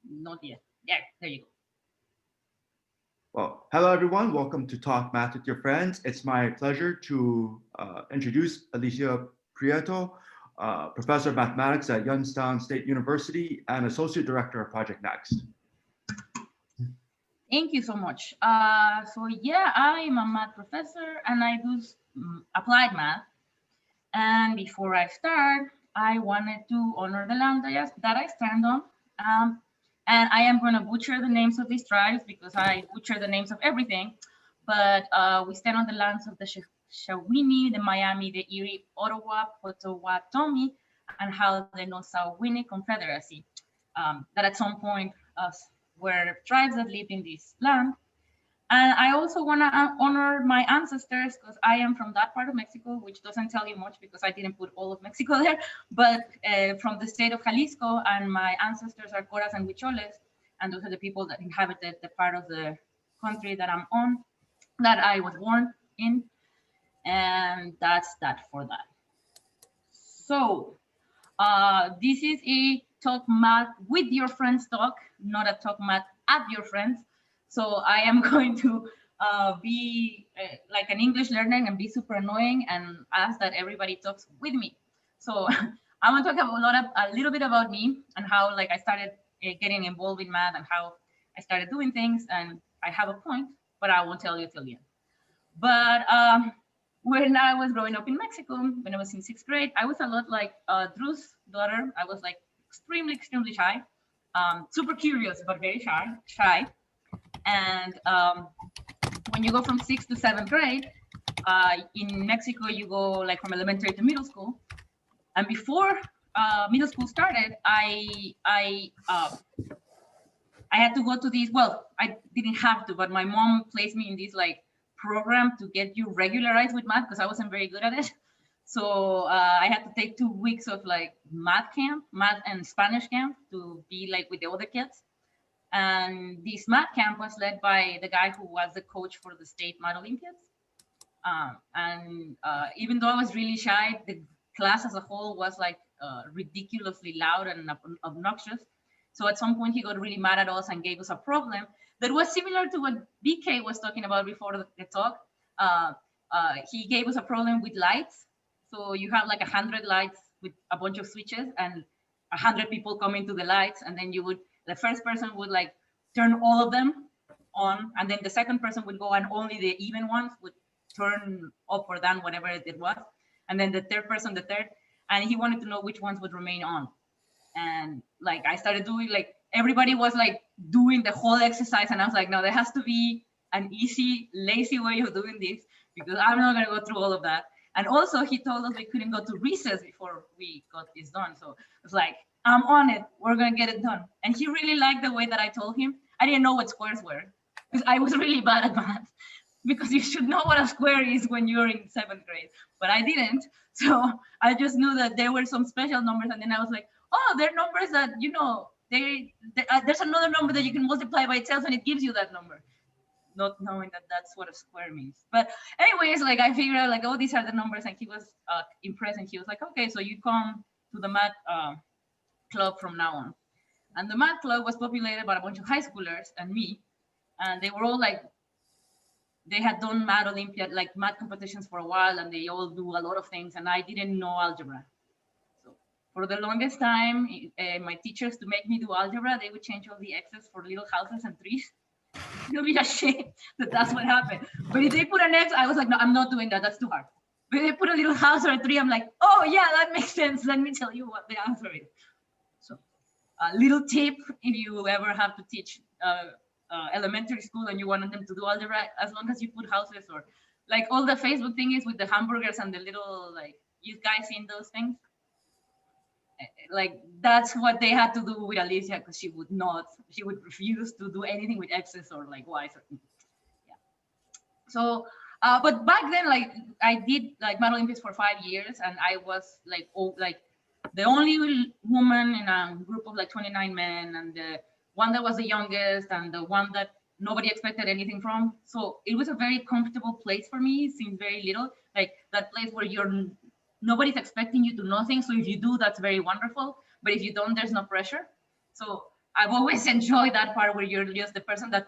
Not yet. Yeah, there you go. Well, hello everyone. Welcome to Talk Math with your friends. It's my pleasure to introduce Alicia Prieto, Professor of Mathematics at Youngstown State University and Associate Director of Project Next. Thank you so much. So yeah, I'm a math professor and I do applied math. And before I start, I wanted to honor the land that I stand on. And I am going to butcher the names of these tribes because I butcher the names of everything. But we stand on the lands of the Shawnee, the Miami, the Erie, Ottawa, Potawatomi, and how the Nosawini Confederacy. That at some point were tribes that lived in this land. And I also want to honor my ancestors because I am from that part of Mexico, which doesn't tell you much because I didn't put all of Mexico there, but from the state of Jalisco, and my ancestors are Coras and Huicholes, and those are the people that inhabited the part of the country that I'm on, that I was born in, and that's that for that. So this is a Talk Math with your friends talk, not a Talk Math at your friends. So I am going to be like an English learner and be super annoying and ask that everybody talks with me. So I want to talk a little bit about me and how like I started getting involved in math and how I started doing things. And I have a point, but I won't tell you till the end. But when I was growing up in Mexico, when I was in 6th grade, I was a lot like Drew's daughter. I was like extremely shy, super curious, but very shy. And when you go from 6th to 7th grade, in Mexico, you go like from elementary to middle school. And before middle school started, I had to go to these, well, I didn't have to, but my mom placed me in this like program to get you regularized with math because I wasn't very good at it. So I had to take 2 weeks of like math and Spanish camp to be like with the other kids. And this math camp was led by the guy who was the coach for the state math Olympiads. Even though I was really shy, the class as a whole was like ridiculously loud and obnoxious. So at some point he got really mad at us and gave us a problem that was similar to what BK was talking about before the talk. He gave us a problem with lights. So you have like 100 lights with a bunch of switches and 100 people come into the lights, and then the first person would like turn all of them on, and then the second person would go and only the even ones would turn up or down, whatever it was. And then the third person, and he wanted to know which ones would remain on. And like I started doing, like everybody was like doing the whole exercise, and I was like, no, there has to be an easy, lazy way of doing this because I'm not gonna go through all of that. And also he told us we couldn't go to recess before we got this done. So it's like, I'm on it, we're gonna get it done. And he really liked the way that I told him. I didn't know what squares were because I was really bad at math, because you should know what a square is when you're in 7th grade, but I didn't. So I just knew that there were some special numbers, and then I was like, oh, they're numbers that, you know, there's another number that you can multiply by itself and it gives you that number, not knowing that that's what a square means. But anyways, like I figured out like, oh, these are the numbers, and he was impressed, and he was like, okay, so you come to the math club from now on. And the math club was populated by a bunch of high schoolers and me, and they were all like, they had done math Olympiad, like math competitions for a while, and they all do a lot of things, and I didn't know algebra. So for the longest time, my teachers, to make me do algebra, they would change all the x's for little houses and trees. You'll be ashamed that that's what happened. But if they put an X, I was like, no, I'm not doing that. That's too hard. But if they put a little house or a tree, I'm like, oh yeah, that makes sense. Let me tell you what the answer is. So a little tip, if you ever have to teach elementary school and you want them to do algebra, as long as you put houses, or like all the Facebook thing is with the hamburgers and the little, like, you guys seen those things? Like that's what they had to do with Alicia, because she would refuse to do anything with X's or like Y's. Yeah. So, but back then, like I did like Math Olympics for 5 years, and I was like, the only woman in a group of like 29 men, and the one that was the youngest, and the one that nobody expected anything from. So it was a very comfortable place for me since very little, like that place where nobody's expecting you to know things. So if you do, that's very wonderful. But if you don't, there's no pressure. So I've always enjoyed that part where you're just the person that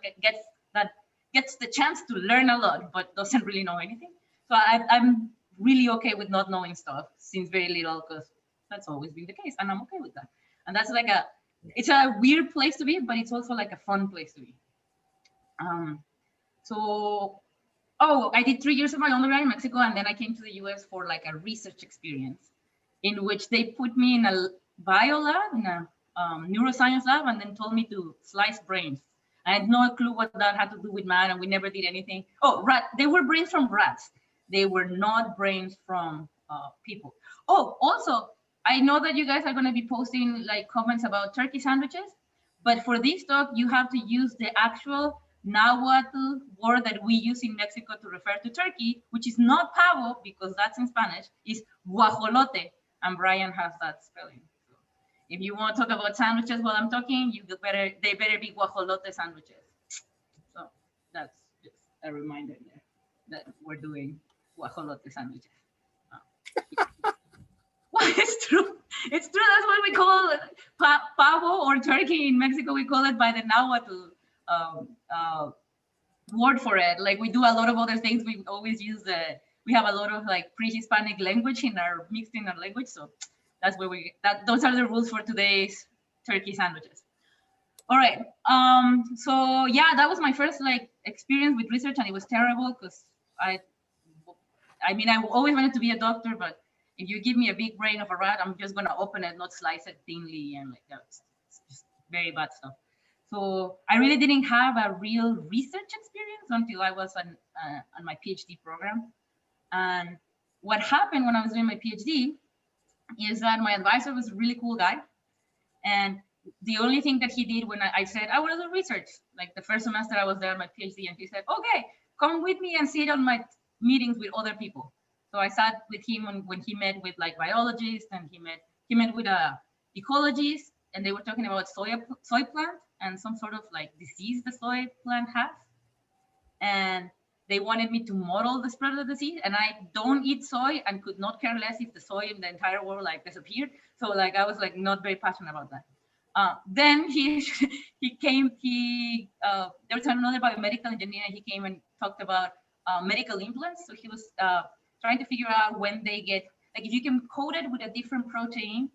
gets the chance to learn a lot, but doesn't really know anything. So I'm really okay with not knowing stuff since very little, because that's always been the case, and I'm okay with that. And that's like it's a weird place to be, but it's also like a fun place to be. So, I did 3 years of my undergrad in Mexico, and then I came to the US for like a research experience in which they put me in a bio lab, in a neuroscience lab, and then told me to slice brains. I had no clue what that had to do with math, and we never did anything. Oh, they were brains from rats. They were not brains from people. Oh, also, I know that you guys are going to be posting like comments about turkey sandwiches, but for this talk, you have to use the actual Nahuatl word that we use in Mexico to refer to turkey, which is not pavo, because that's in Spanish, is guajolote, and Brian has that spelling. So if you want to talk about sandwiches while I'm talking, they better be guajolote sandwiches. So that's just a reminder there that we're doing guajolote sandwiches. Well, it's true. It's true. That's what we call pavo or turkey in Mexico. We call it by the Nahuatl word for it. Like we do a lot of other things. We always use we have a lot of like pre-Hispanic language mixed in our language. So that's where those are the rules for today's turkey sandwiches. All right. So yeah, that was my first like experience with research, and it was terrible because I always wanted to be a doctor, but if you give me a big brain of a rat, I'm just gonna open it, not slice it thinly, and like that's just very bad stuff. So I really didn't have a real research experience until I was on my PhD program. And what happened when I was doing my PhD is that my advisor was a really cool guy. And the only thing that he did when I said, I want to do research, like the first semester I was there on my PhD, and he said, okay, come with me and sit on my meetings with other people. So I sat with him when he met with like biologists, and he met with ecologists, and they were talking about soy plant and some sort of like disease the soy plant has. And they wanted me to model the spread of the disease, and I don't eat soy and could not care less if the soy in the entire world like disappeared. So like I was like not very passionate about that. Then he came. There was another biomedical engineer, and he came and talked about medical implants. So he was trying to figure out when they get, like if you can coat it with a different protein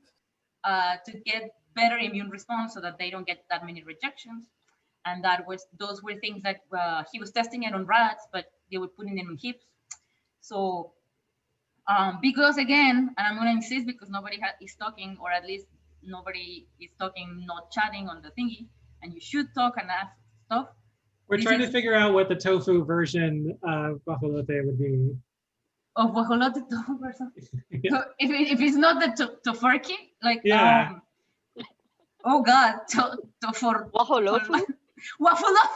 to get better immune response so that they don't get that many rejections. And those were things that he was testing it on rats, but they were putting them in hips. So because again, and I'm going to insist because nobody is talking, or at least nobody is talking, not chatting on the thingy, and you should talk and ask stuff. We're trying to figure out what the tofu version of guajolote would be. Of guajolote tofu version? Yeah. So if it's not the tofurkey, like, yeah. Oh God, tofu. Guajolofu? Waffalofu.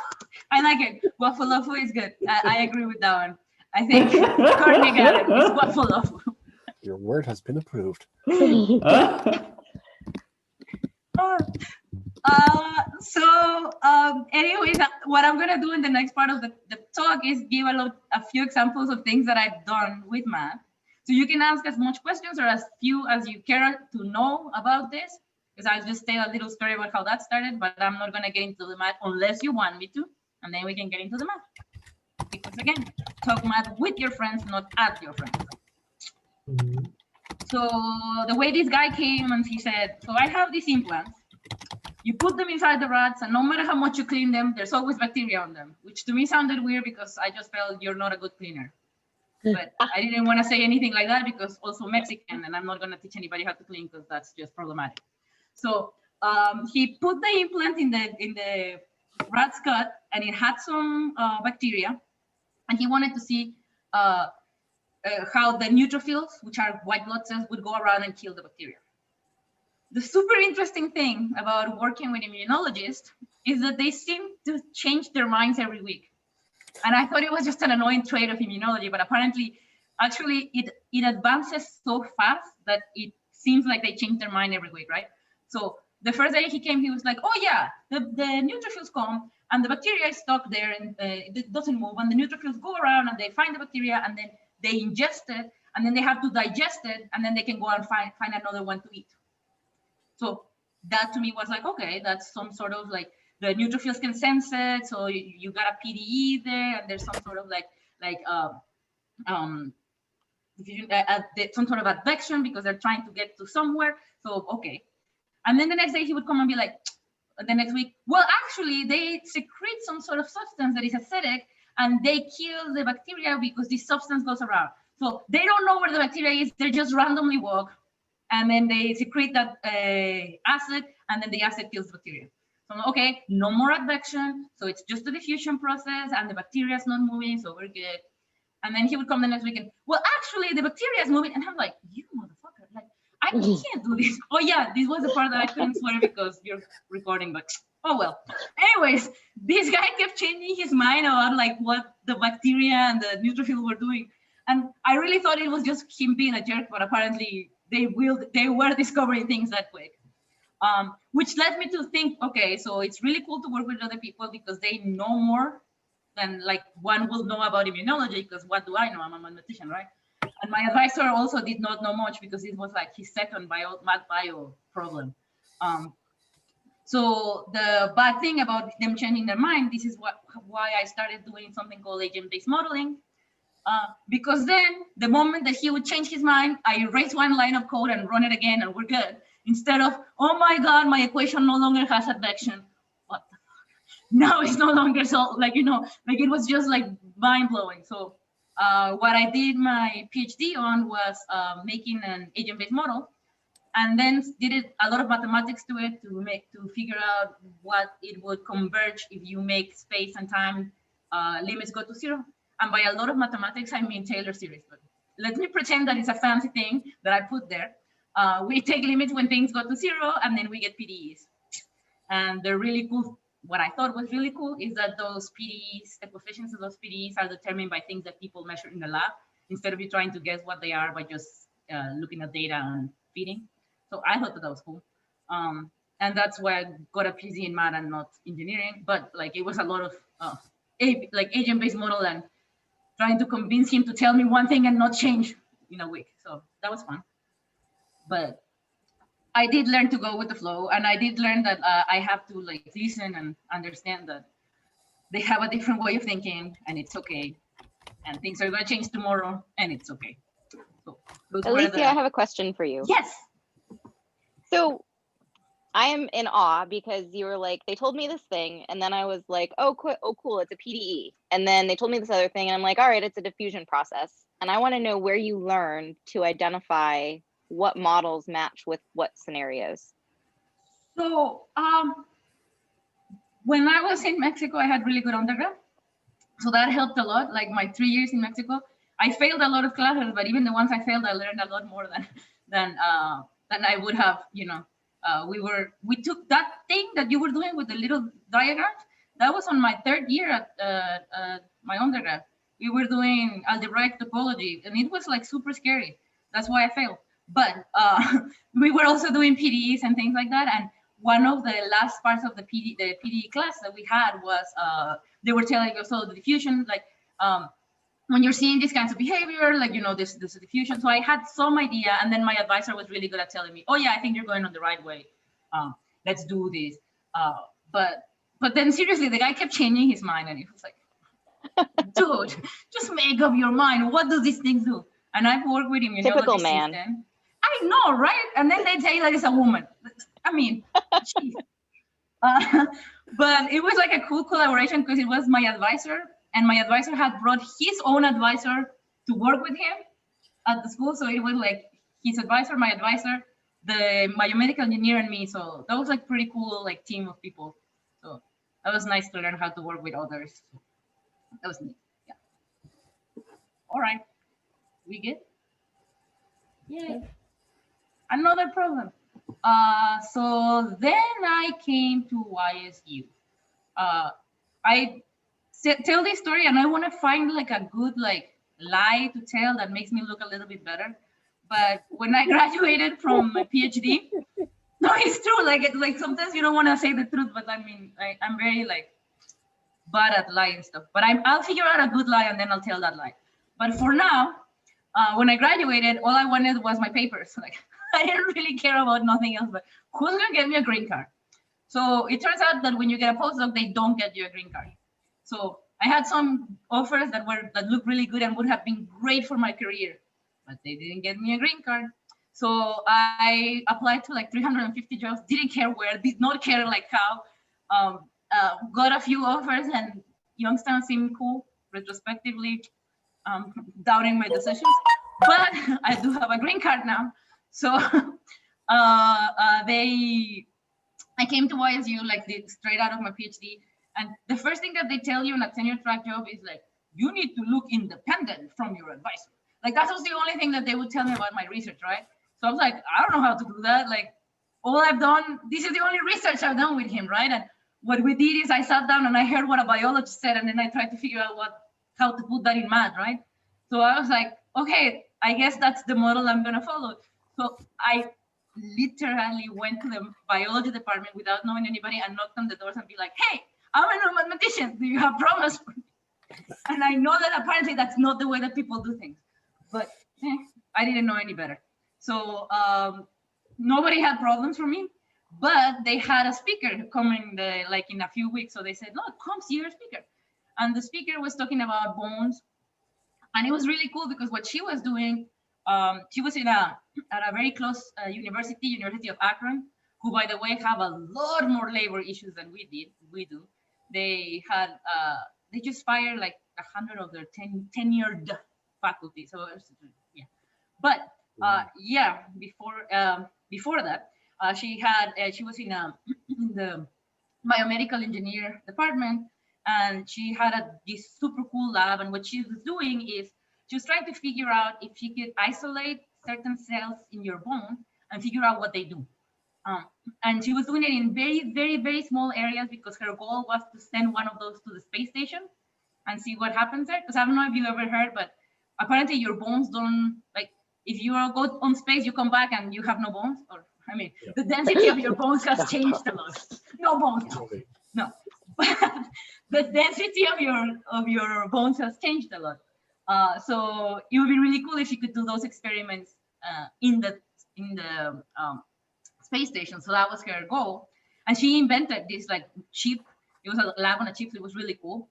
I like it. Waffalofu is good. I agree with that one. I think Courtney got it. It's waffalofu. Your word has been approved. Anyways, what I'm gonna do in the next part of the talk is give a few examples of things that I've done with math. So you can ask as much questions or as few as you care to know about this, because I'll just tell a little story about how that started, but I'm not gonna get into the math unless you want me to, and then we can get into the math. Because again, talk math with your friends, not at your friends. Mm-hmm. So the way this guy came and he said, so I have these implants. You put them inside the rats, and no matter how much you clean them, there's always bacteria on them, which to me sounded weird because I just felt you're not a good cleaner. But I didn't want to say anything like that because also Mexican, and I'm not going to teach anybody how to clean because that's just problematic. So he put the implant in the rat's gut, and it had some bacteria, and he wanted to see how the neutrophils, which are white blood cells, would go around and kill the bacteria. The super interesting thing about working with immunologists is that they seem to change their minds every week. And I thought it was just an annoying trait of immunology, but apparently, actually, it advances so fast that it seems like they change their mind every week, right? So the first day he came, he was like, oh yeah, the neutrophils come and the bacteria is stuck there and it doesn't move, and the neutrophils go around and they find the bacteria and then they ingest it, and then they have to digest it, and then they can go and find another one to eat. So that to me was like, okay, that's some sort of like the neutrophils can sense it, so you got a PDE there, and there's some sort of some sort of advection because they're trying to get to somewhere. So okay, and then the next day he would come and be like, the next week, well, actually they secrete some sort of substance that is acidic, and they kill the bacteria because this substance goes around. So they don't know where the bacteria is. They just randomly walk, and then they secrete that acid, and then the acid kills the bacteria. So okay, no more advection. So it's just a diffusion process, and the bacteria is not moving, so we're good. And then he would come the next weekend. Well, actually, the bacteria is moving, and I'm like, you motherfucker! Like, I can't do this. Oh yeah, this was the part that I couldn't swear because you're recording, but oh well. Anyways, this guy kept changing his mind about like what the bacteria and the neutrophil were doing, and I really thought it was just him being a jerk, but apparently they were discovering things that quick. Which led me to think, okay, so it's really cool to work with other people because they know more than like one will know about immunology, because what do I know? I'm a mathematician, right? And my advisor also did not know much because it was like his second math bio problem. So the bad thing about them changing their mind, this is why I started doing something called agent-based modeling. Because then the moment that he would change his mind, I erase one line of code and run it again and we're good. Instead of, oh my God, my equation no longer has advection. What the fuck? Now it's no longer so, like, you know, like it was just like mind blowing. So what I did my PhD on was making an agent-based model, and then did a lot of mathematics to it to figure out what it would converge if you make space and time limits go to zero. And by a lot of mathematics, I mean Taylor series. But let me pretend that it's a fancy thing that I put there. We take limits when things go to zero, and then we get PDEs. And they're really cool. What I thought was really cool is that those PDEs, the coefficients of those PDEs are determined by things that people measure in the lab, instead of you trying to guess what they are by just looking at data and feeding. So I thought that was cool. And that's why I got a PhD in math and not engineering. But like it was a lot of like agent-based model and trying to convince him to tell me one thing and not change in a week. So that was fun. But I did learn to go with the flow, and I did learn that I have to like listen and understand that they have a different way of thinking, and it's okay. And things are going to change tomorrow, and it's okay. So Alicia, I have a question for you. Yes. So I am in awe because you were like, they told me this thing, and then I was like, oh, cool, it's a PDE. And then they told me this other thing, and I'm like, all right, it's a diffusion process. And I want to know where you learned to identify what models match with what scenarios. So when I was in Mexico, I had really good undergrad. So that helped a lot. Like my 3 years in Mexico, I failed a lot of classes, but even the ones I failed, I learned a lot more than I would have, you know. We took that thing that you were doing with the little diagrams. That was on my 3rd year at my undergrad. We were doing algebraic topology, and it was like super scary. That's why I failed. But we were also doing PDEs and things like that. And one of the last parts of the PDE class that we had was they were telling us, so the diffusion, like when you're seeing these kinds of behavior, like, you know, this diffusion. So I had some idea, and then my advisor was really good at telling me, oh yeah, I think you're going on the right way. Let's do this. But then seriously, the guy kept changing his mind, and he was like, dude, just make up your mind. What do these things do? And I've worked with immunology. Typical man. System. I know, right? And then they say that it's a woman. I mean, geez. But it was like a cool collaboration because it was my advisor, and my advisor had brought his own advisor to work with him at the school. So it was like his advisor, my advisor, the biomedical engineer, and me. So that was like pretty cool, like team of people. So that was nice to learn how to work with others. That was neat. Yeah. All right. We good? Yeah. Another problem. So then I came to YSU. I tell this story, and I want to find like a good like lie to tell that makes me look a little bit better. But when I graduated from my PhD, no, it's true. Like sometimes you don't want to say the truth, but I mean, I'm very like bad at lying stuff. But I'll figure out a good lie, and then I'll tell that lie. But for now, when I graduated, all I wanted was my papers. Like I didn't really care about nothing else, but who's gonna get me a green card? So it turns out that when you get a postdoc, they don't get you a green card. So I had some offers that looked really good and would have been great for my career, but they didn't get me a green card. So I applied to like 350 jobs, didn't care where, did not care like how, got a few offers, and Youngstown seemed cool retrospectively, doubting my decisions, but I do have a green card now. So I came to YSU like straight out of my PhD. And the first thing that they tell you in a tenure track job is like, you need to look independent from your advisor. Like that was the only thing that they would tell me about my research, right? So I was like, I don't know how to do that. Like all I've done, this is the only research I've done with him, right? And what we did is I sat down and I heard what a biologist said, and then I tried to figure out how to put that in math, right? So I was like, okay, I guess that's the model I'm gonna follow. So I literally went to the biology department without knowing anybody and knocked on the doors and be like, hey, I'm a new mathematician. Do you have problems for me? And I know that apparently that's not the way that people do things, but I didn't know any better. So nobody had problems for me, but they had a speaker coming like in a few weeks. So they said, look, come see your speaker. And the speaker was talking about bones. And it was really cool because what she was doing, she was at a very close University of Akron, who, by the way, have a lot more labor issues than we do. They had, they just fired like 100 of their tenured faculty. So yeah, but yeah, before that, she was in the biomedical engineer department, and she had this super cool lab. And what she was doing is she was trying to figure out if she could isolate certain cells in your bone and figure out what they do. And she was doing it in very, very, very small areas because her goal was to send one of those to the space station and see what happens there. Because I don't know if you've ever heard, but apparently your bones don't, like, if you go on space, you come back and you have no bones. Or I mean, yeah. The density of your bones has changed a lot. No bones, no. The density of your bones has changed a lot. So it would be really cool if you could do those experiments in the space station. So that was her goal, and she invented this like chip. It was a lab on a chip. So it was really cool,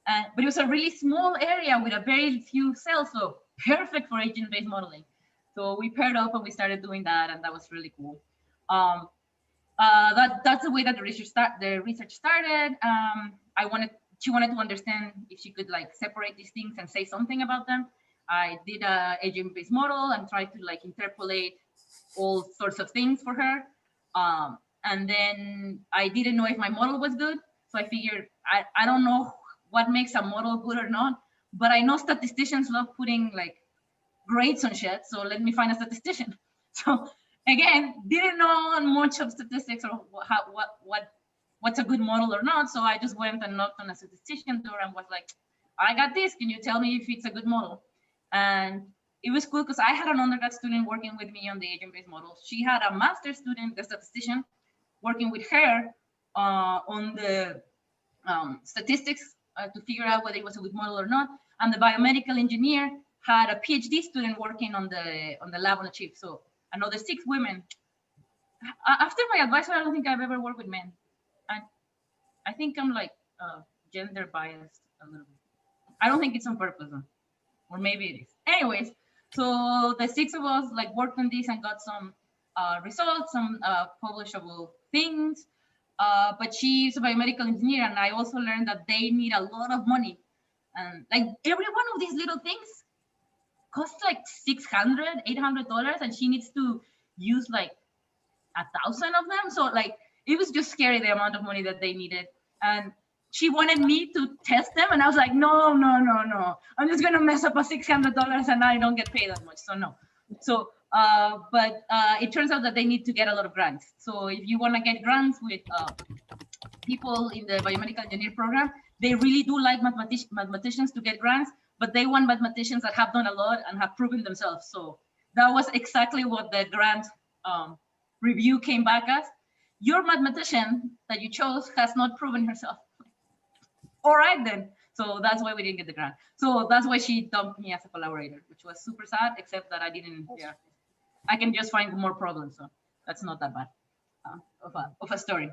but it was a really small area with a very few cells, so perfect for agent-based modeling. So we paired up and we started doing that, and that was really cool. That's the way that the research started. She wanted to understand if she could like separate these things and say something about them. I did a agent-based model and tried to like interpolate all sorts of things for her. And then I didn't know if my model was good. So I figured, I don't know what makes a model good or not, but I know statisticians love putting like grades on shit. So let me find a statistician. So again, didn't know much of statistics or what's a good model or not. So I just went and knocked on a statistician door and was like, I got this. Can you tell me if it's a good model? And it was cool because I had an undergrad student working with me on the agent-based models. She had a master's student, the statistician, working with her on the statistics to figure out whether it was a good model or not. And the biomedical engineer had a PhD student working on the lab on a chip. So another 6 women. After my advisor, I don't think I've ever worked with men. And I think I'm like gender biased a little bit. I don't think it's on purpose, or maybe it is. Anyways, so the 6 of us like worked on this and got some results, some publishable things. But she's a biomedical engineer, and I also learned that they need a lot of money. And like every one of these little things costs like $600, $800, and she needs to use like 1,000 of them. So like it was just scary the amount of money that they needed. And she wanted me to test them, and I was like, no. I'm just gonna mess up a $600 and I don't get paid that much. So no. So but it turns out that they need to get a lot of grants. So if you want to get grants with people in the biomedical engineer program, they really do like mathematicians to get grants, but they want mathematicians that have done a lot and have proven themselves. So that was exactly what the grant review came back as. Your mathematician that you chose has not proven herself. All right then. So that's why we didn't get the grant. So that's why she dumped me as a collaborator, which was super sad, except that I didn't. Yeah. I can just find more problems. So that's not that bad of a story.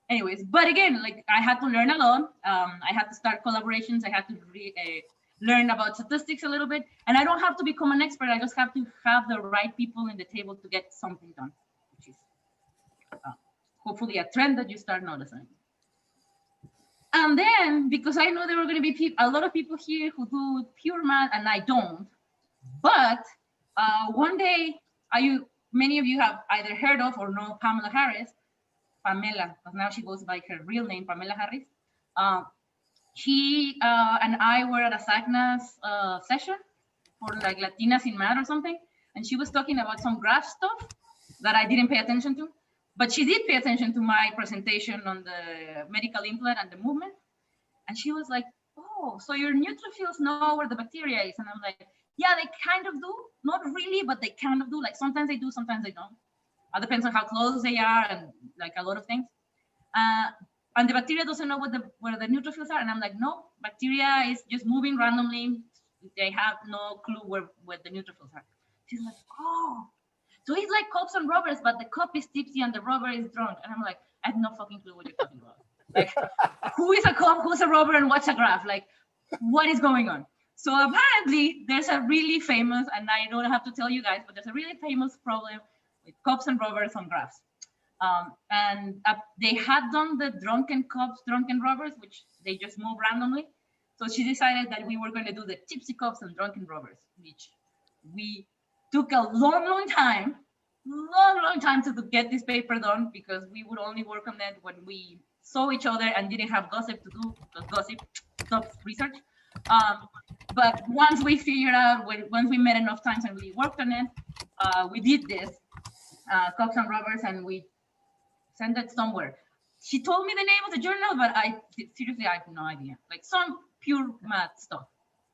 Anyways, but again, like I had to learn a lot. I had to start collaborations. I had to learn about statistics a little bit. And I don't have to become an expert. I just have to have the right people in the table to get something done, which is hopefully a trend that you start noticing. And then, because I know there were going to be a lot of people here who do pure math and I don't, but one day, many of you have either heard of or know Pamela, because now she goes by her real name, Pamela Harris. She and I were at a SACNAS session for like Latinas in Math or something, and she was talking about some graph stuff that I didn't pay attention to, but she did pay attention to my presentation on the medical implant and the movement, and she was like, "Oh, so your neutrophils know where the bacteria is?" And I'm like, "Yeah, they kind of do, not really, but they kind of do. Like sometimes they do, sometimes they don't. It depends on how close they are and like a lot of things." And the bacteria doesn't know where the neutrophils are. And I'm like, no, bacteria is just moving randomly. They have no clue where the neutrophils are. She's like, oh, so it's like cups and rubbers, but the cup is tipsy and the rubber is drunk. And I'm like, I have no fucking clue what you're talking about. Like, who is a cup, who's a rubber, and what's a graph? Like, what is going on? So apparently there's a really famous, and I don't have to tell you guys, but there's a really famous problem with cups and rubbers on graphs. And they had done the drunken cups, drunken rubbers, which they just move randomly. So she decided that we were going to do the tipsy cups and drunken rubbers, which we took a long time to get this paper done, because we would only work on that when we saw each other and didn't have gossip to do, because gossip stops research. But once we figured out, once we met enough times and we worked on it, we did this cups and rubbers, and we sent it somewhere. She told me the name of the journal, but seriously, I have no idea. Like some pure math stuff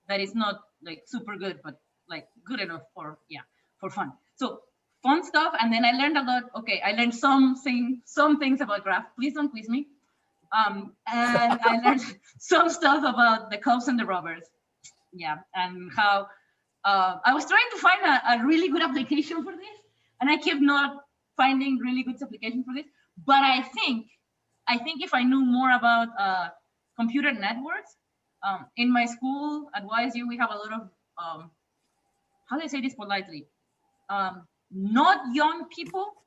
that is not like super good, but like good enough for fun. So fun stuff. And then I learned a lot. Okay, I learned some things about graph. Please don't quiz me. And I learned some stuff about the cups and the rubbers. Yeah, and how I was trying to find a really good application for this, and I kept not finding really good application for this. But I think if I knew more about computer networks, in my school at YSU, we have a lot of, how do I say this politely? Not young people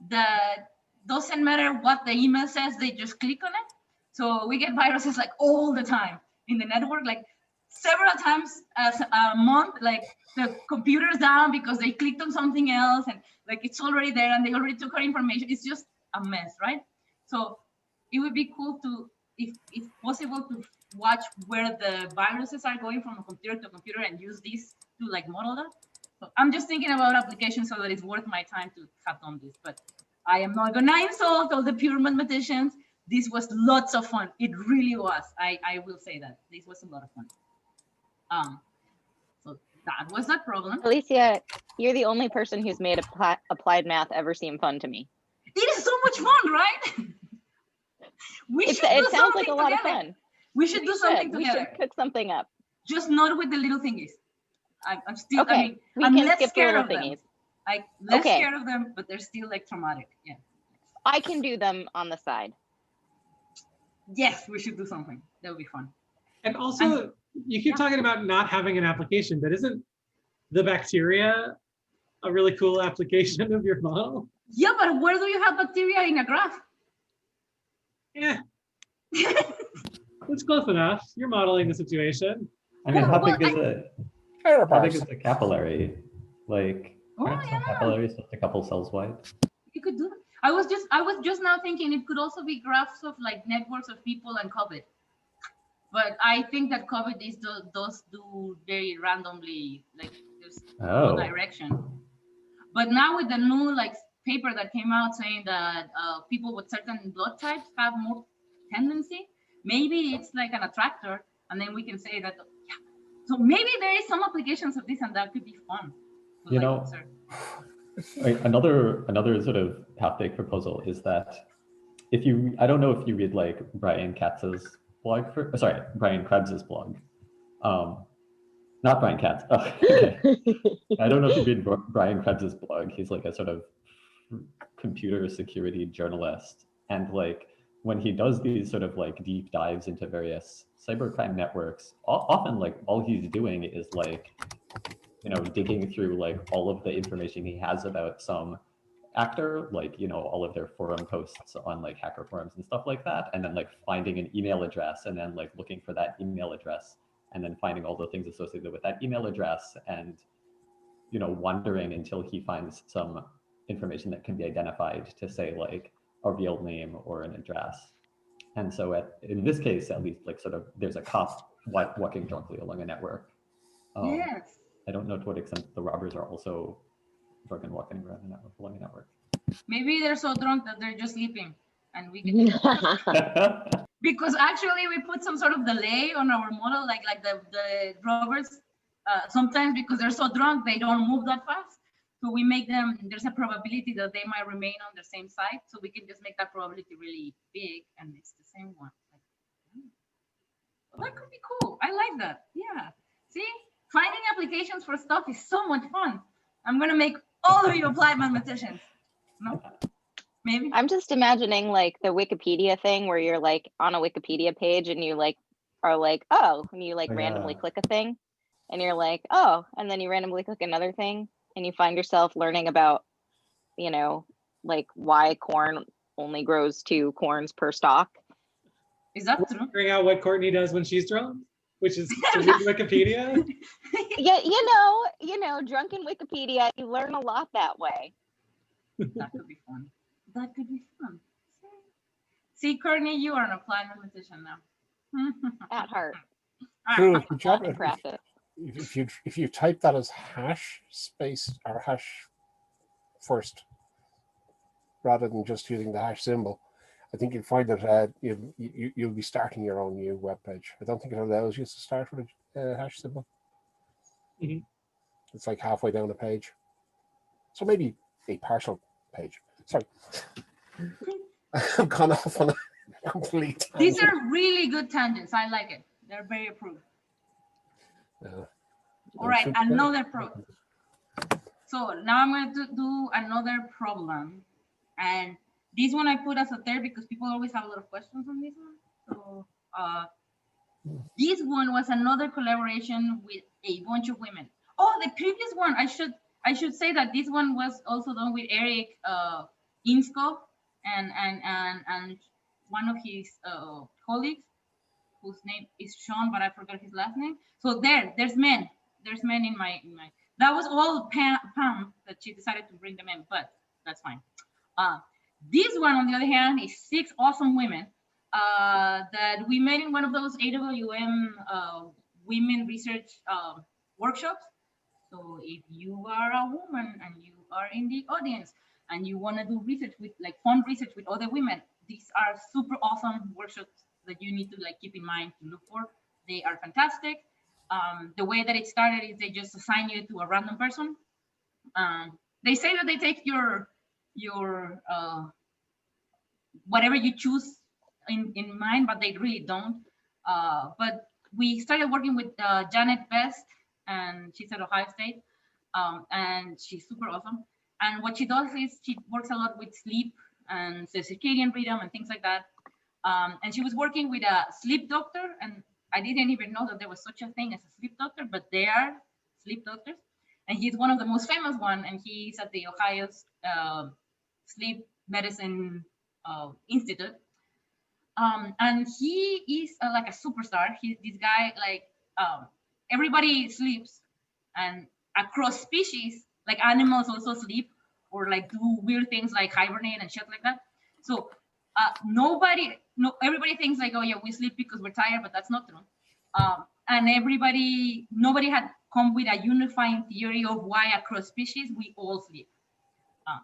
that doesn't matter what the email says, they just click on it. So we get viruses like all the time in the network, like several times a month, like the computer's down because they clicked on something else, and like it's already there and they already took our information. It's just a mess, right? So it would be cool to, if possible, to watch where the viruses are going from a computer to computer and use this to like model that. So I'm just thinking about applications so that it's worth my time to have done this, but I am not gonna insult all the pure mathematicians. This was lots of fun. It really was. I will say that this was a lot of fun. So that was that problem. Alicia, you're the only person who's made applied math ever seem fun to me. It is so much fun, right? It sounds like a lot of fun. We should do something together. We should cook something up. Just not with the little thingies. I'm still, okay. I mean, we I'm can less skip scared the of little them. thingies. Less scared of them, but they're still like traumatic. Yeah. I can do them on the side. Yes, we should do something. That would be fun. And also, you keep talking about not having an application, but isn't the bacteria a really cool application of your model? Yeah, but where do you have bacteria in a graph? Yeah. It's close enough. You're modeling the situation. I mean, how big is it? How big is Paragraphs. the capillary? Like, Oh, aren't some yeah. capillaries just a couple cells wide? You could do that. I was just now thinking it could also be graphs of like networks of people and COVID. But I think that COVID does do very randomly, like there's no direction. But now with the new like paper that came out saying that people with certain blood types have more tendency, maybe it's like an attractor, and then we can say that, yeah. So maybe there is some applications of this, and that could be fun. You know, another sort of half-baked proposal is that if you, I don't know if you read like Brian Krebs's blog, Brian Krebs's blog. Not Brian Katz. Oh, okay. I don't know if you read Brian Krebs's blog. He's like a sort of computer security journalist. And like when he does these sort of like deep dives into various cybercrime networks, often like all he's doing is like, you know, digging through like all of the information he has about some actor, like, you know, all of their forum posts on like hacker forums and stuff like that. And then like finding an email address and then like looking for that email address and then finding all the things associated with that email address and, you know, wondering until he finds some information that can be identified to say like a real name or an address. And so in this case, at least, like sort of there's a cop walking drunkenly along a network. Yes. I don't know to what extent the robbers are also drunk and walking around the network, along a network. Maybe they're so drunk that they're just sleeping and we can because actually we put some sort of delay on our model, like the robbers, sometimes because they're so drunk, they don't move that fast. So we make them, there's a probability that they might remain on the same side. So we can just make that probability really big and it's the same one. Well, that could be cool. I like that. Yeah. See, finding applications for stuff is so much fun. I'm going to make all of you applied mathematicians. No? Maybe? I'm just imagining like the Wikipedia thing where you're like on a Wikipedia page and you like are like, oh, and you like randomly click a thing and you're like, oh, and then you randomly click another thing and you find yourself learning about, you know, like why corn only grows 2 corns per stalk. Is that true? Figuring out what Courtney does when she's drunk, which is to read Wikipedia. Yeah, you know, drunken Wikipedia, you learn a lot that way. That could be fun. That could be fun. See, Courtney, you are an applied mathematician now. At heart. True, if you Not in practice. if you type that as hash space or hash first, rather than just using the hash symbol, I think you'll find that you'll be starting your own new web page. I don't think it allows you to start with a hash symbol. Mm-hmm. It's like halfway down the page. So maybe a partial page. Sorry. I've gone off on a complete tangent. These are really good tangents. I like it. They're very approved. All right, another problem. So now I'm going to do another problem. And this one I put as a third because people always have a lot of questions on this one. So this one was another collaboration with a bunch of women. Oh, the previous one, I should say that this one was also done with Eric Inskov and one of his colleagues whose name is Sean, but I forgot his last name. So there's men in my that was all Pam that she decided to bring them in, but that's fine. This one, on the other hand, is 6 awesome women that we met in one of those AWM women research workshops. So if you are a woman and you are in the audience and you want to do research with like fun research with other women, these are super awesome workshops that you need to like keep in mind to look for. They are fantastic. The way that it started is they just assign you to a random person. They say that they take your whatever you choose in mind, but they really don't. But we started working with Janet Best, and she's at Ohio State, and she's super awesome. And what she does is she works a lot with sleep and circadian rhythm and things like that. And she was working with a sleep doctor, and I didn't even know that there was such a thing as a sleep doctor, but they are sleep doctors. And he's one of the most famous one, and he's at the Ohio Sleep Medicine Institute. And he is like a superstar. He's this guy, like everybody sleeps, and across species, like animals also sleep or like do weird things like hibernate and shit like that. So everybody thinks like, oh yeah, we sleep because we're tired, but that's not true. And nobody had come with a unifying theory of why across species we all sleep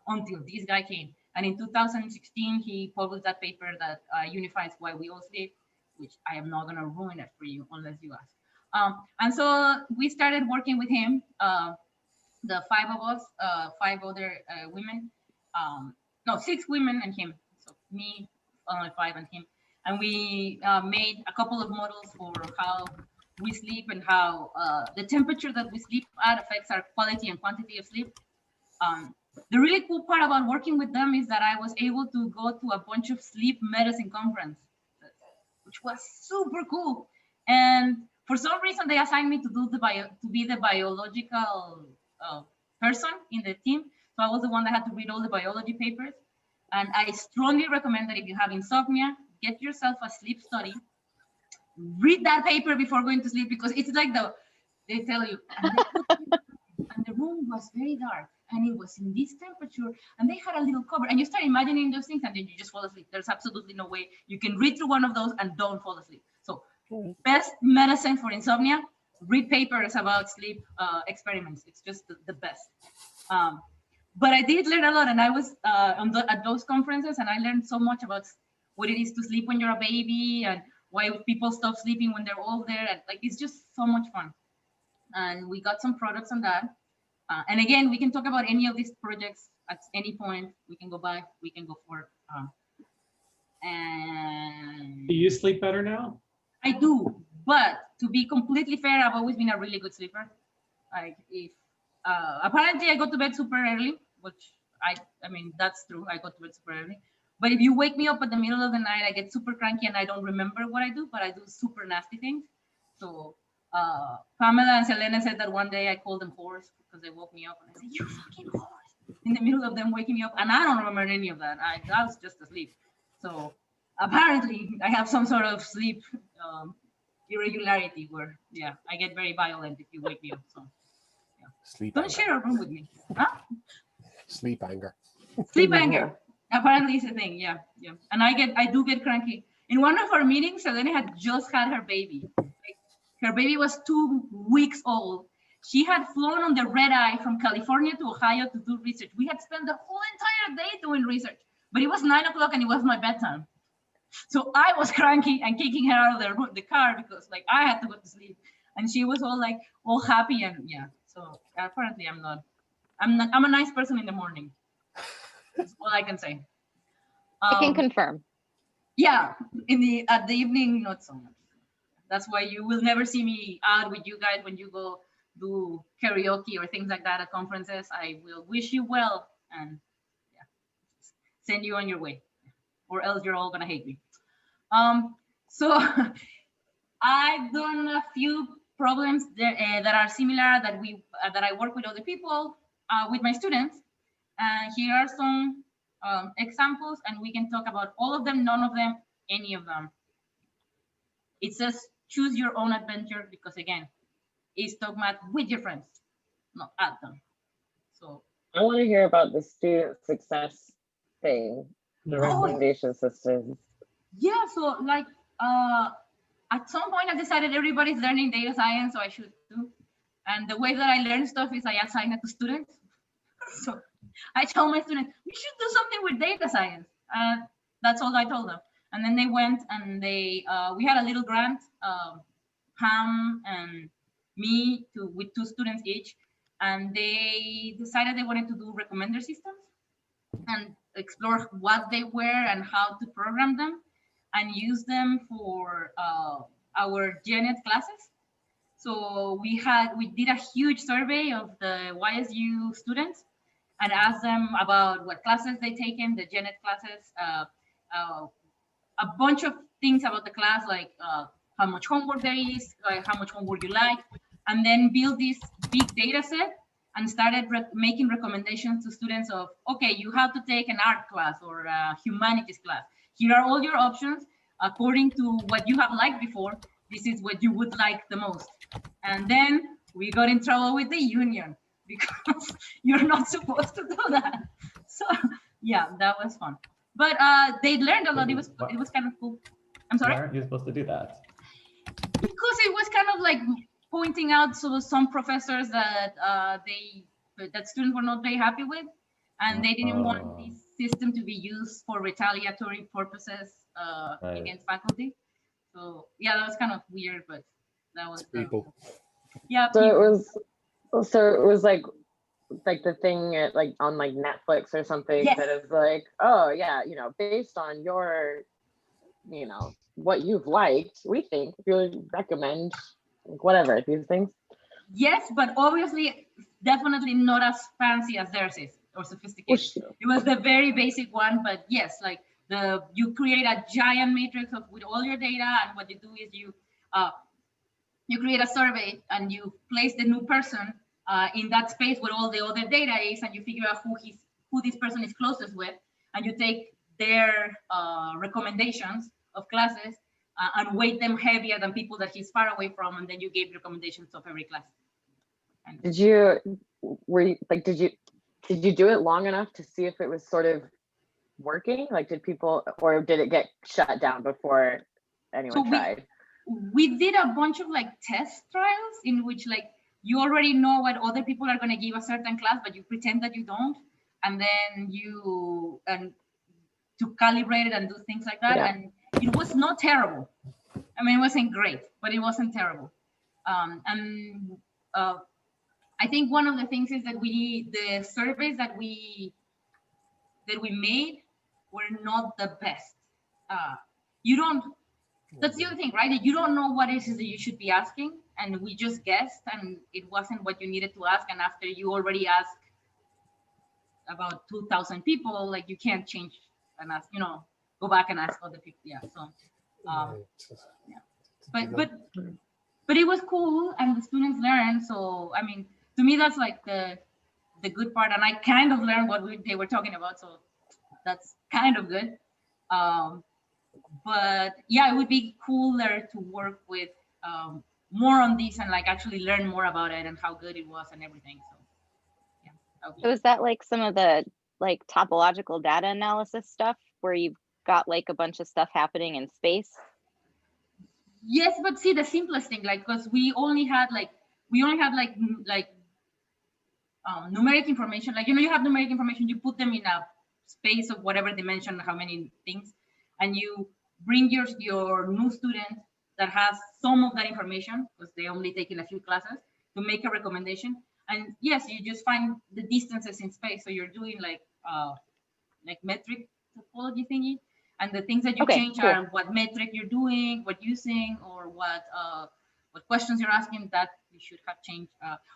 until this guy came. And in 2016, he published that paper that unifies why we all sleep, which I am not gonna ruin it for you unless you ask. And so we started working with him, the 5 of us, 5 other women, no, 6 women and him. So me, only 5 and him. And we made a couple of models for how we sleep and how the temperature that we sleep at affects our quality and quantity of sleep. The really cool part about working with them is that I was able to go to a bunch of sleep medicine conferences, which was super cool. And for some reason, they assigned me to do to be the biological person in the team. So I was the one that had to read all the biology papers. And I strongly recommend that if you have insomnia, get yourself a sleep study. Read that paper before going to sleep, because it's like they tell you, and the room was very dark and it was in this temperature and they had a little cover, and you start imagining those things and then you just fall asleep. There's absolutely no way you can read through one of those and don't fall asleep. So best medicine for insomnia, read papers about sleep experiments. It's just the best. But I did learn a lot, and I was at those conferences, and I learned so much about what it is to sleep when you're a baby and why people stop sleeping when they're older. And like, it's just so much fun. And we got some products on that. And again, we can talk about any of these projects at any point. We can go back, we can go forward. And Do you sleep better now? I do, but to be completely fair, I've always been a really good sleeper. Like if apparently I go to bed super early, which I mean, that's true. I go to bed super early. But if you wake me up at the middle of the night, I get super cranky and I don't remember what I do, but I do super nasty things. So Pamela and Selena said that one day I called them whores because they woke me up, and I said, "You fucking whores," in the middle of them waking me up, and I don't remember any of that. I was just asleep. So apparently I have some sort of sleep irregularity where, yeah, I get very violent if you wake me up. So yeah. Sleep Don't anger. share a room with me. Huh? Sleep anger. Sleep anger. Apparently it's a thing. Yeah, yeah. And I do get cranky. In one of our meetings, Selena had just had her baby. Like, her baby was 2 weeks old. She had flown on the red eye from California to Ohio to do research. We had spent the whole entire day doing research, but it was 9 o'clock and it was my bedtime. So I was cranky and kicking her out of the car because like I had to go to sleep, and she was all happy, and yeah. So apparently I'm a nice person in the morning. That's all I can say. I can confirm. Yeah, at the evening, not so much. That's why you will never see me out with you guys when you go do karaoke or things like that at conferences. I will wish you well and yeah, send you on your way, or else you're all gonna hate me. So I've done a few problems that are similar that I work with other people with my students. And here are some examples, and we can talk about all of them, none of them, any of them. It says choose your own adventure because again, it's talk math with your friends, not at them. So I want to hear about the student success thing, the Oh. recommendation systems. yeah, so like at some point I decided everybody's learning data science, so I should too. And the way that I learn stuff is I assign it to students. So I tell my students, we should do something with data science. That's all I told them. And then they went and we had a little grant, Pam and me with 2 students each. And they decided they wanted to do recommender systems and explore what they were and how to program them and use them for our GenEd classes. So we did a huge survey of the YSU students and asked them about what classes they taken, the GenEd classes, a bunch of things about the class, like how much homework there is, how much homework you like, and then build this big data set and started making recommendations to students of, okay, you have to take an art class or a humanities class. Here are all your options. According to what you have liked before, this is what you would like the most. And then we got in trouble with the union because you're not supposed to do that. So yeah, that was fun. But they learned a lot. It was kind of cool. I'm sorry? Why aren't you supposed to do that? Because it was kind of like pointing out some professors that that students were not very happy with, and they didn't want this system to be used for retaliatory purposes against faculty. So yeah, that was kind of weird, but that was People. Yeah. So people. it was like the thing at, like on like Netflix or something Yes. that is like, oh yeah, based on your, what you've liked, we think we would recommend like whatever, these things? Yes, but obviously, definitely not as fancy as theirs is or sophisticated. It was the very basic one, but yes, like you create a giant matrix with all your data, and what you do is you create a survey and you place the new person in that space where all the other data is, and you figure out who this person is closest with, and you take their recommendations of classes and weight them heavier than people that he's far away from, and then you give recommendations of every class. And Did you do it long enough to see if it was sort of working? Like, did people, or did it get shut down before anyone tried? We did a bunch of like test trials in which like you already know what other people are going to give a certain class, but you pretend that you don't, and then to calibrate it and do things like that. Yeah. And it was not terrible. I mean, it wasn't great, but it wasn't terrible. I think one of the things is that the surveys that we made were not the best. You don't. That's the other thing, right? You don't know what it is that you should be asking, and we just guessed, and it wasn't what you needed to ask. And after you already asked about 2,000 people, like you can't change and ask, go back and ask other people. Yeah. So, yeah. But it was cool, and the students learned. So, I mean, to me, that's like the good part, and I kind of learned what they were talking about. So that's kind of good. But yeah, it would be cooler to work with more on this and like actually learn more about it and how good it was and everything. So yeah. So is that like some of the like topological data analysis stuff where you've got like a bunch of stuff happening in space? Yes, but see, the simplest thing, like, because we only had numeric information. Like, you have numeric information, you put them in a space of whatever dimension, how many things, and you bring your new student that has some of that information, because they only taken a few classes, to make a recommendation. And yes, you just find the distances in space. So you're doing like metric topology thingy, and the things that you change cool. are what metric you're doing, what using, or what questions you're asking that you should have changed.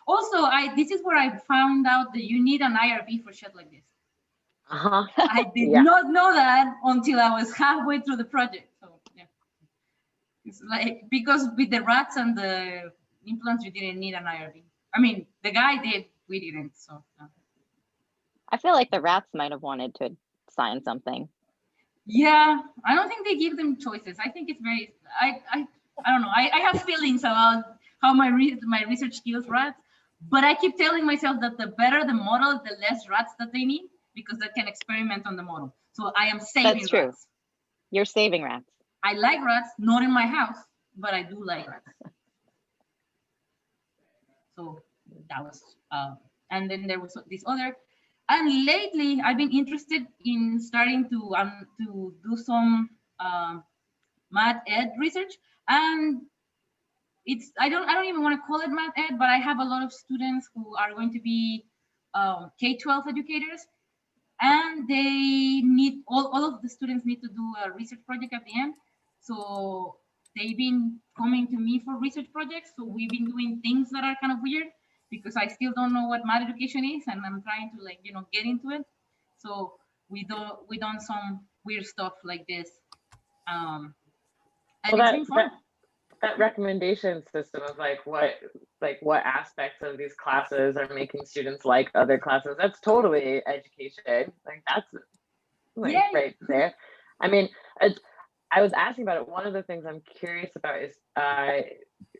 Also, this is where I found out that you need an IRB for shit like this. I did not know that until I was halfway through the project. So yeah, it's like, because with the rats and the implants, you didn't need an IRB. I mean, the guy did, we didn't. So I feel like the rats might have wanted to sign something. Yeah, I don't think they give them choices. I think it's very, I don't know. I have feelings about how my research skills rats, but I keep telling myself that the better the model, the less rats that they need, because they can experiment on the model. So I am saving That's true. rats. You're saving rats. I like rats, not in my house, but I do like rats. So that was, and then there was this other. And lately, I've been interested in starting to do some math ed research, and I don't even want to call it math ed, but I have a lot of students who are going to be K-12 educators, and they need all of the students need to do a research project at the end. So they've been coming to me for research projects. So we've been doing things that are kind of weird, because I still don't know what math education is, and I'm trying to get into it. So we done some weird stuff like this, and well, it's been fun. That recommendation system of what aspects of these classes are making students like other classes, that's totally education. Like that's right there. I mean, I was asking about it. One of the things I'm curious about is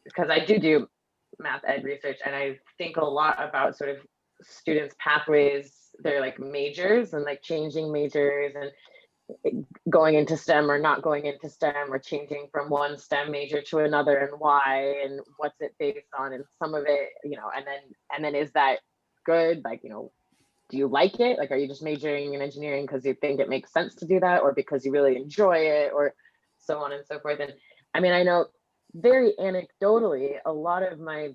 because I do math ed research, and I think a lot about sort of students' pathways, their like majors, and like changing majors and going into STEM or not going into STEM, or changing from one STEM major to another, and why, and what's it based on, and some of it, and then is that good? Like, do you like it? Like, are you just majoring in engineering because you think it makes sense to do that, or because you really enjoy it, or so on and so forth? And I mean, I know very anecdotally, a lot of my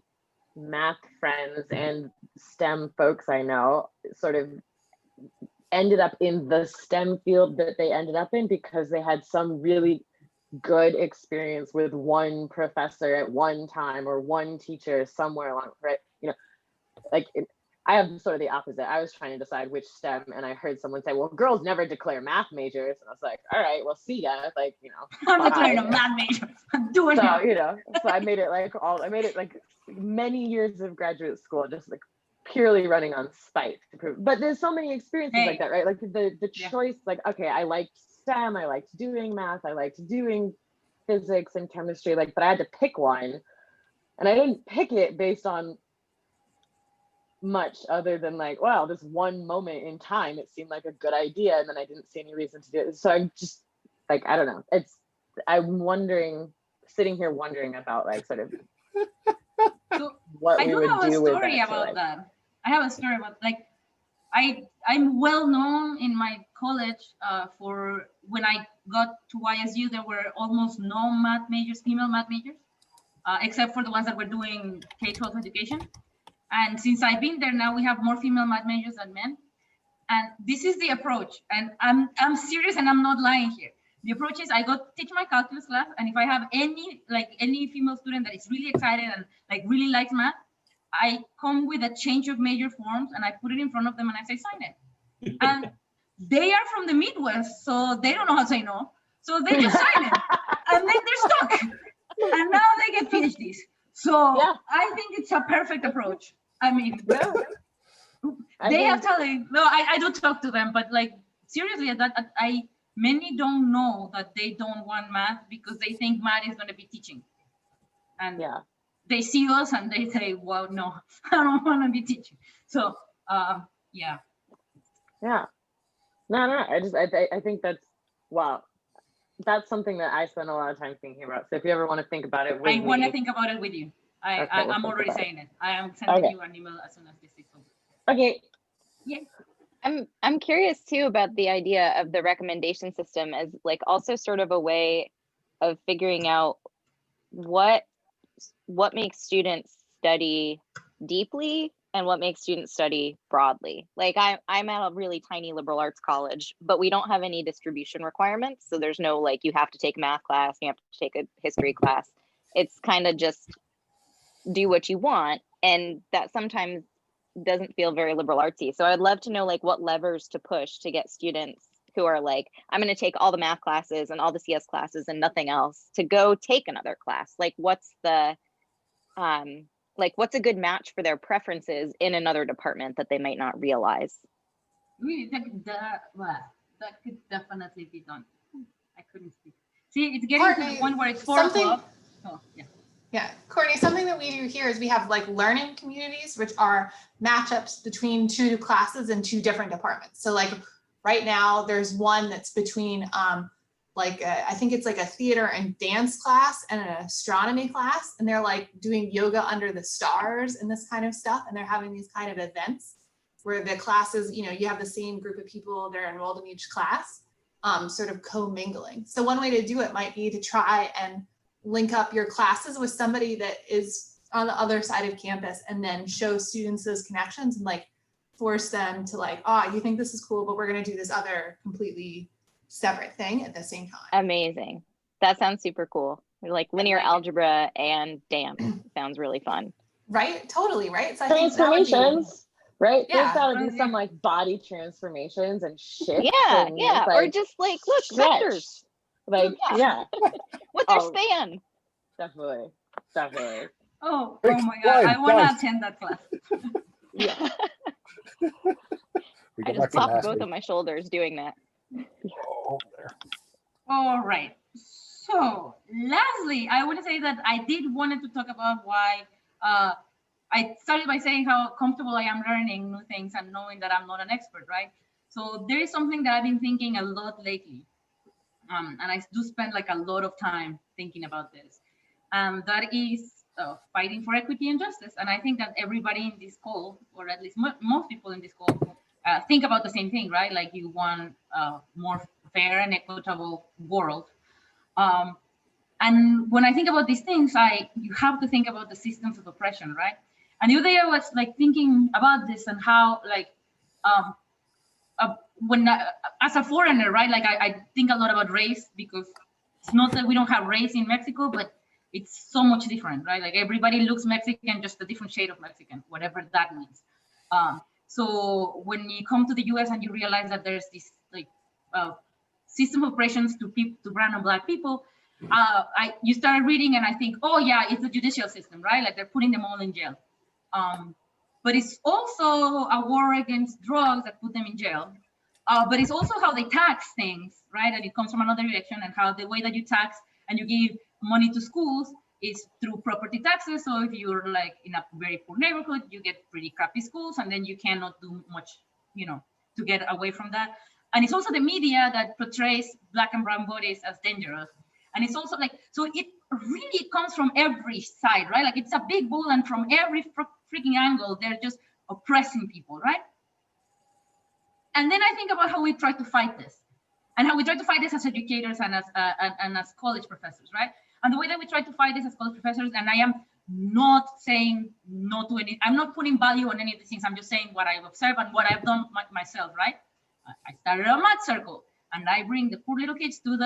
math friends and STEM folks I know sort of ended up in the STEM field that they ended up in because they had some really good experience with one professor at one time or one teacher somewhere along, right? You know, like I have sort of the opposite. I was trying to decide which STEM, and I heard someone say, well, girls never declare math majors. And I was like, all right, well, see ya. Like, you know, I'm declaring a math major. I'm doing so, it. you know, so I made it like many years of graduate school, just like purely running on spite to prove. But there's so many experiences like that, right? Like the choice, like, okay, I liked STEM, I liked doing math, I liked doing physics and chemistry, like, but I had to pick one. And I didn't pick it based on much other than like, wow, this one moment in time, it seemed like a good idea. And then I didn't see any reason to do it. So I'm just like, I don't know. I'm wondering, sitting here wondering about like sort of So what I we do would have a do with story that. about that. I have a story about like, I'm well known in my college for when I got to YSU, there were almost no math majors, female math majors, except for the ones that were doing K-12 education. And since I've been there now, we have more female math majors than men. And this is the approach. And I'm serious and I'm not lying here. The approach is I go teach my calculus class. And if I have any female student that is really excited and like really likes math, I come with a change of major forms and I put it in front of them and I say, sign it. And they are from the Midwest, so they don't know how to say no. So they just sign it. And then they're stuck. And now they get PhDs. So Yeah. I think it's a perfect approach. I mean, Yeah. they have talent. No, I do talk to them, but like seriously, many don't know that they don't want math because they think math is going to be teaching. And Yeah. they see us and they say, well, no, I don't want to be teaching. So yeah. Yeah. No. I think that's, wow. That's something that I spend a lot of time thinking about. So if you ever want to think about it with I want to me, think about it with you. Okay, we'll I'm think already about it. saying it. I am sending Okay. you an email as soon as this is over. Okay. Yeah. I'm curious too about the idea of the recommendation system as like also sort of a way of figuring out what makes students study deeply and what makes students study broadly. Like I'm at a really tiny liberal arts college, but we don't have any distribution requirements. So there's no like you have to take a math class, you have to take a history class. It's kind of just do what you want, and that sometimes doesn't feel very liberal artsy. So I'd love to know like what levers to push to get students who are like, I'm going to take all the math classes and all the CS classes and nothing else to go take another class. Like what's the what's a good match for their preferences in another department that they might not realize? That could definitely be done. I couldn't speak. See, it's getting to Courtney, the point where it's 4 o'clock. Oh, yeah. Yeah, Courtney, something that we do here is we have like learning communities, which are matchups between two classes in two different departments. So like right now there's one that's between I think it's like a theater and dance class and an astronomy class. And they're like doing yoga under the stars and this kind of stuff. And they're having these kind of events where the classes, you know, you have the same group of people that are enrolled in each class, sort of co-mingling. So one way to do it might be to try and link up your classes with somebody that is on the other side of campus and then show students those connections and like force them to like, you think this is cool, but we're going to do this other completely separate thing at the same time. Amazing. That sounds super cool. Like linear algebra and dance sounds really fun. Right? Totally, right? So I think Transformations, right? Yeah. There's gotta be some like body transformations and shit. Yeah, and yeah. like, or just like, look, stretch. vectors. Like, yeah. What's their span? Definitely. Oh my God. I want to attend that class. Yeah. I just popped both of my shoulders doing that. Oh, there. All right. So lastly, I want to say that I did wanted to talk about why I started by saying how comfortable I am learning new things and knowing that I'm not an expert, right? So there is something that I've been thinking a lot lately. And I do spend like a lot of time thinking about this. That is fighting for equity and justice. And I think that everybody in this call, or at least most people in this call, think about the same thing, right? Like you want a more fair and equitable world. And when I think about these things, you have to think about the systems of oppression, right? And the other day I was like thinking about this and how like, as a foreigner, right? Like I think a lot about race because It's not that we don't have race in Mexico, but it's so much different, right? Like everybody looks Mexican, just a different shade of Mexican, whatever that means. So when you come to the US and you realize that there's this like system of oppressions to brown and black people, you started reading and I think, oh yeah, it's the judicial system, right? Like they're putting them all in jail. But it's also a war against drugs that put them in jail. But it's also how they tax things, right? And it comes from another direction, and how the way that you tax and you give money to schools is through property taxes. So if you're like in a very poor neighborhood, you get pretty crappy schools, and then you cannot do much, to get away from that. And it's also the media that portrays black and brown bodies as dangerous. And it's also like, so it really comes from every side, right? Like it's a big bull, and from every freaking angle, they're just oppressing people, right? And then I think about how we try to fight this, and how we try to fight this as educators and as college professors, right? And the way that we try to fight this as college professors, and I am not saying no to any, I'm not putting value on any of these things. I'm just saying what I've observed and what I've done myself, right? I started a math circle, and I bring the poor little kids to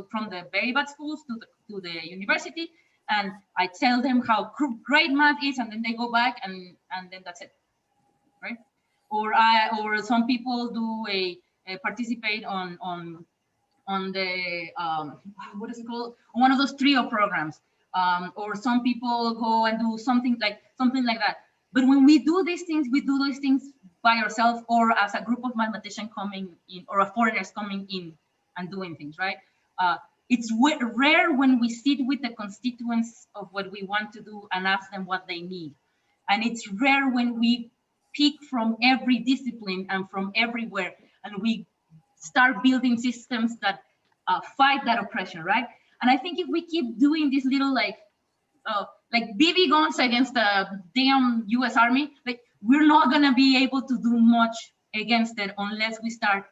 from the very bad schools to the university, and I tell them how great math is, and then they go back and then that's it, right? Or some people do participate on the what is it called, one of those trio programs, or some people go and do something like that. But when we do these things, we do those things by ourselves or as a group of mathematicians coming in, or foreigners coming in and doing things, right? It's rare when we sit with the constituents of what we want to do and ask them what they need. And it's rare when we pick from every discipline and from everywhere, and we start building systems that fight that oppression, right? And I think if we keep doing this little like BB guns against the damn US Army, like we're not gonna be able to do much against it unless we start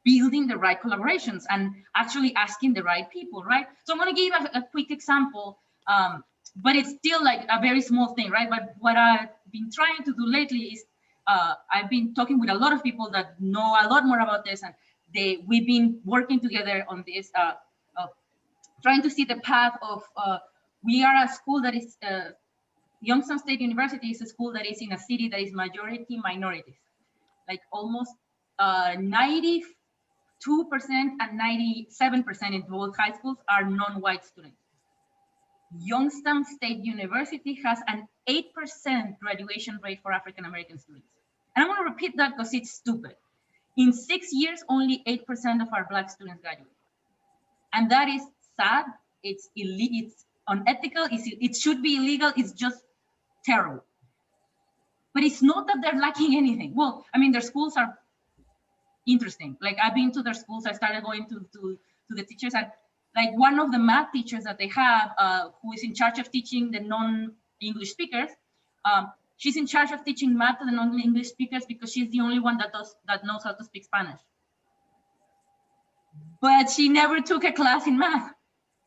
building the right collaborations and actually asking the right people, right? So I'm gonna give a quick example, but it's still like a very small thing, right? But what I've been trying to do lately is I've been talking with a lot of people that know a lot more about this, and we've been working together on this, trying to see the path of, we are a school that is, Youngstown State University is a school that is in a city that is majority minorities, like almost 92% and 97% in both high schools are non-white students. Youngstown State University has an 8% graduation rate for African-American students. And I'm gonna repeat that because it's stupid. In 6 years, only 8% of our Black students graduate. And that is sad, it's illegal, it's unethical, it should be illegal, it's just terrible. But it's not that they're lacking anything. Well, I mean, their schools are interesting. Like I've been to their schools, I started going to the teachers, and like one of the math teachers that they have, who is in charge of teaching the non-English speakers, she's in charge of teaching math to the non-English speakers because she's the only one that knows how to speak Spanish. But she never took a class in math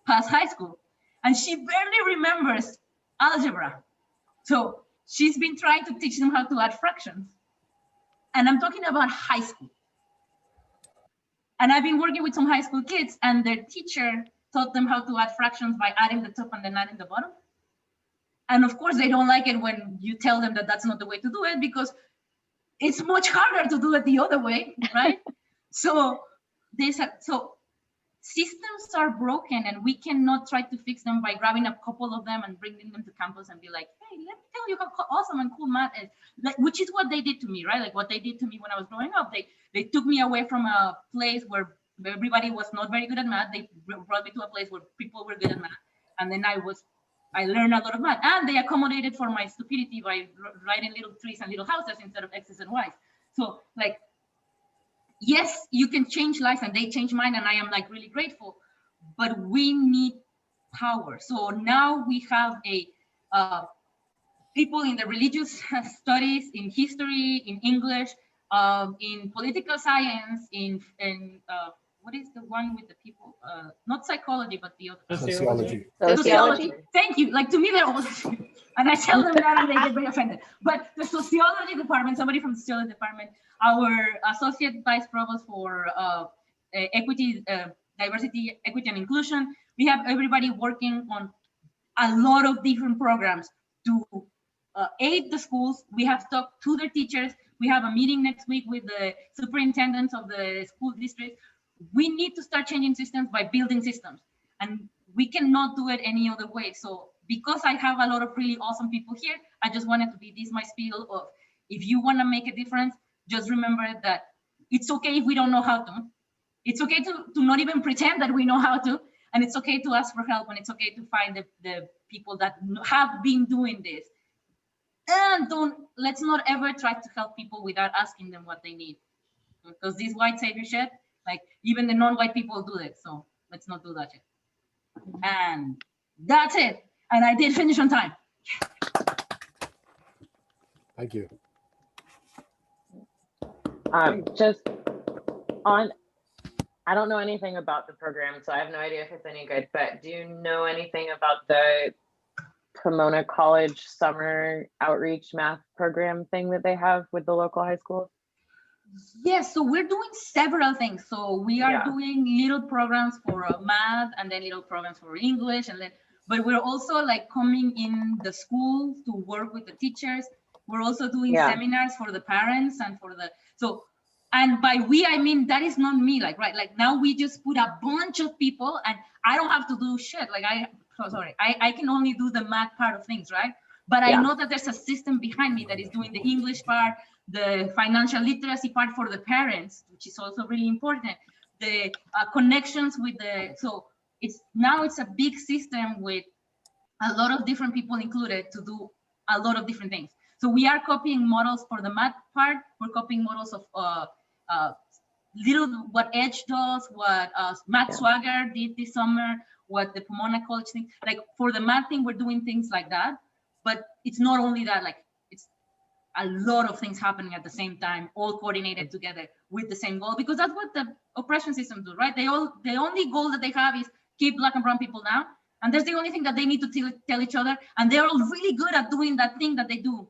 past high school, and she barely remembers algebra. So she's been trying to teach them how to add fractions. And I'm talking about high school. And I've been working with some high school kids, and their teacher taught them how to add fractions by adding the top and then adding the bottom. And of course, they don't like it when you tell them that that's not the way to do it, because it's much harder to do it the other way, right? So systems are broken, and we cannot try to fix them by grabbing a couple of them and bringing them to campus and be like, hey, let me tell you how awesome and cool math is. Like, which is what they did to me, right? Like what they did to me when I was growing up. They took me away from a place where everybody was not very good at math. They brought me to a place where people were good at math. And then I learned a lot of math, and they accommodated for my stupidity by writing little trees and little houses instead of X's and Y's. So like, yes, you can change lives, and they changed mine, and I am like really grateful, but we need power. So now we have people in the religious studies, in history, in English, in political science, in what is the one with the people? Not psychology, but the other. Sociology. Sociology. Thank you. Like to me, they're all, and I tell them that, and they get very offended. But the sociology department, somebody from the sociology department, our associate vice provost for equity, diversity, equity, and inclusion. We have everybody working on a lot of different programs to aid the schools. We have talked to their teachers. We have a meeting next week with the superintendents of the school district. We need to start changing systems by building systems, and we cannot do it any other way. So because I have a lot of really awesome people here, I just wanted to be this my spiel of, if you want to make a difference, just remember that it's okay if we don't know how to. It's okay to not even pretend that we know how to, and it's okay to ask for help, and it's okay to find the people that have been doing this. And let's not ever try to help people without asking them what they need, because this white savior shit, like even the non-white people do it. So let's not do that shit. And that's it. And I did finish on time. Thank you. Just on, I don't know anything about the program, so I have no idea if it's any good, but do you know anything about the Pomona College summer outreach math program thing that they have with the local high schools? Yes, so we're doing several things. So we are doing little programs for math, and then little programs for English, and then, but we're also like coming in the schools to work with the teachers. We're also doing seminars for the parents and for the, so, and by we, I mean, that is not me, like, right? Like now we just put a bunch of people and I don't have to do shit. Like I can only do the math part of things, right? But I know that there's a system behind me that is doing the English part, the financial literacy part for the parents, which is also really important. The connections with the, so it's a big system with a lot of different people included to do a lot of different things. So we are copying models for the math part. We're copying models of what Edge does, what Math Swagger did this summer, what the Pomona College thing. Like for the math thing, we're doing things like that. But it's not only that, like it's a lot of things happening at the same time, all coordinated together with the same goal, because that's what the oppression systems do, right? The only goal that they have is keep Black and brown people down. And that's the only thing that they need to tell each other. And they're all really good at doing that thing that they do.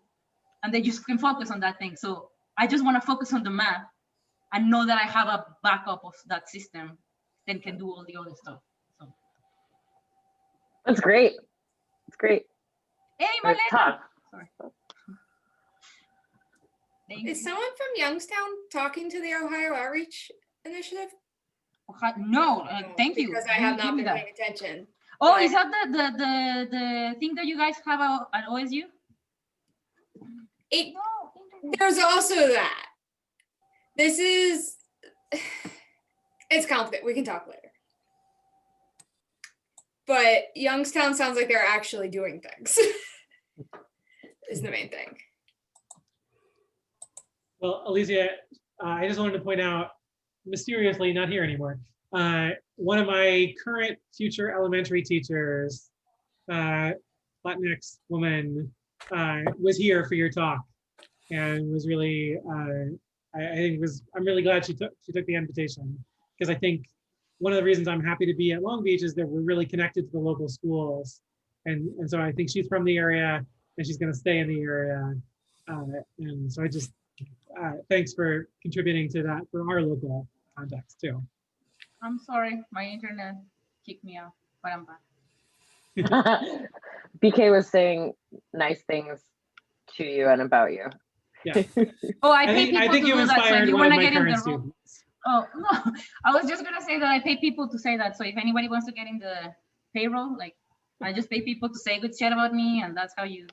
And they just can focus on that thing. So I just want to focus on the math and know that I have a backup of that system that can do all the other stuff. So that's great. It's great. Hey, my tough. Sorry. Is someone from Youngstown talking to the Ohio Outreach Initiative? No, thank you. Because I have not been paying attention. Oh, is that the thing that you guys have at OSU? There's also that. This is, it's complicated. We can talk later. But Youngstown sounds like they're actually doing things. Is the main thing. Well, Alicia, I just wanted to point out, mysteriously not here anymore, one of my current future elementary teachers, Latinx woman, was here for your talk, and was really, I'm really glad she took the invitation, because I think one of the reasons I'm happy to be at Long Beach is that we're really connected to the local schools, and so I think she's from the area and she's going to stay in the area, and so I just thanks for contributing to that for our local context too. I'm sorry, my internet kicked me out, but I'm back. BK was saying nice things to you and about you. Yeah. Oh, I think you inspired so one of my current students. Oh no, I was just gonna say that I pay people to say that. So if anybody wants to get in the payroll, like I just pay people to say good shit about me, and that's how you.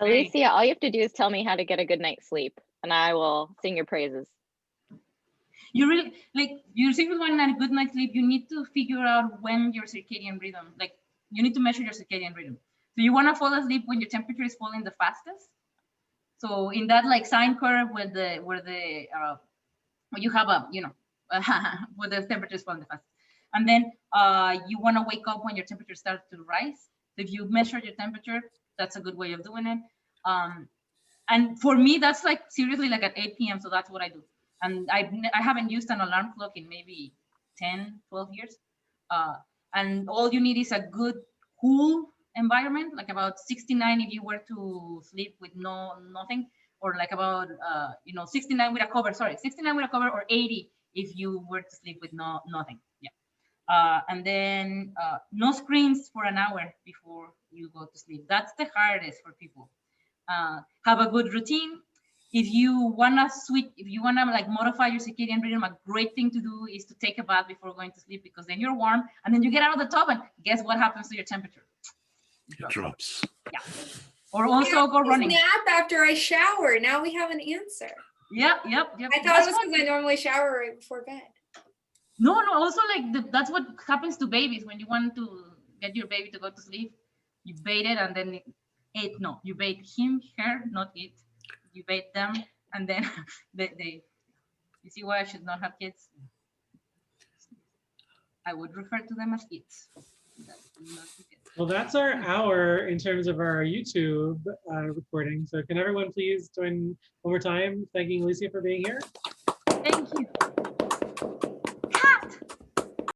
Alicia, all you have to do is tell me how to get a good night's sleep, and I will sing your praises. You really, like, you're single one and a good night's sleep, you need to figure out when your circadian rhythm, like, you need to measure your circadian rhythm. So you want to fall asleep when your temperature is falling the fastest. So in that like sine curve where you have a, where the temperature is falling the fastest. And then you want to wake up when your temperature starts to rise. So if you measure your temperature, that's a good way of doing it. And for me, that's like seriously like at 8 p.m. So that's what I do. And I haven't used an alarm clock in maybe 10, 12 years. And all you need is a good cool environment, like about 69 if you were to sleep with nothing, or like about 69 with a cover, 69 with a cover, or 80 if you were to sleep with nothing. Yeah. And then no screens for an hour before you go to sleep. That's the hardest for people. Have a good routine. If you wanna like modify your circadian rhythm, a great thing to do is to take a bath before going to sleep, because then you're warm, and then you get out of the tub, and guess what happens to your temperature? It drops. Yeah. Or also go running. Nap after I shower. Now we have an answer. Yep. I thought it That's was because I normally shower right before bed. No. Also, like that's what happens to babies when you want to get your baby to go to sleep. You bait it, and then you bait him, her, not it. You bait them, and then they. You see why I should not have kids? I would refer to them as kids. Well, that's our hour in terms of our YouTube recording. So can everyone please join one more time thanking Alicia for being here?